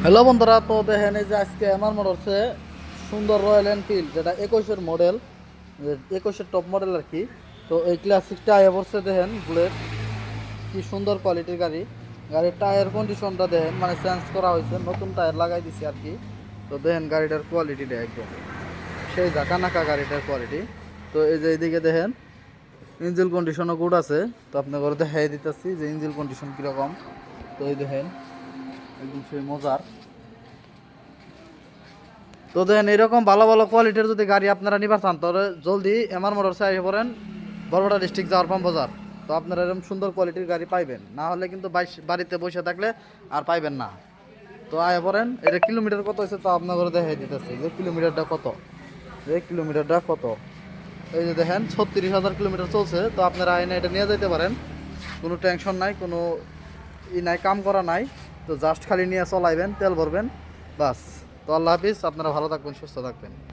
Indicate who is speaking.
Speaker 1: Hello বন্ধুরা, তো দেখেন এই যে আজকে আমার মোটরসে সুন্দর রয়্যাল এনফিল্ড যেটা 21-এর মডেল, 21-এর টপ মডেল আর কি। তো এই ক্লাসিকটা আয়া পড়ছে, দেখেন বুলেট কি সুন্দর কোয়ালিটির গাড়ি। গাড়ির টায়ার কন্ডিশনটা দেখেন, মানে চেঞ্জ করা হয়েছে, নতুন টায়ার লাগাই দিছি আর কি। তো দেখেন গাড়িটার কোয়ালিটিটা একদম সেই জাকা নাকা গাড়িটার কোয়ালিটি। তো এই যে এইদিকে দেখেন ইঞ্জিন কন্ডিশনও গুড আছে। তো আপনাকে দেখাই দিতেছি যে ইঞ্জিন কন্ডিশন কীরকম। তো এই দেখেন একদম সেই মজার। তো দেখেন এরকম ভালো ভালো কোয়ালিটির যদি গাড়ি আপনারা নিবার চান তাহলে জলদি এমআর মোটরসে এসে পড়েন, বরপেটা ডিস্ট্রিক্ট যাওয়ার পাম বাজার। তো আপনারা এরকম সুন্দর কোয়ালিটির গাড়ি পাইবেন, না হলে কিন্তু বাড়িতে বসে থাকলে আর পাইবেন না। তো আয় পড়েন, এটা কিলোমিটার কত হয়েছে তো আপনাদের দেখাই দিতেছি যে কিলোমিটারটা কত, এই যে দেখেন 36,000 কিলোমিটার চলছে। তো আপনারা আইনে এটা নিয়ে যেতে পারেন, কোনো টেনশন নাই, কোনো নাই, কাম করা নাই। তো জাস্ট খালি নিয়ে চলাইবেন, তেল ভরবেন, বাস। তো আল্লাহ হাফিজ, আপনারা ভালো থাকবেন, সুস্থ থাকবেন।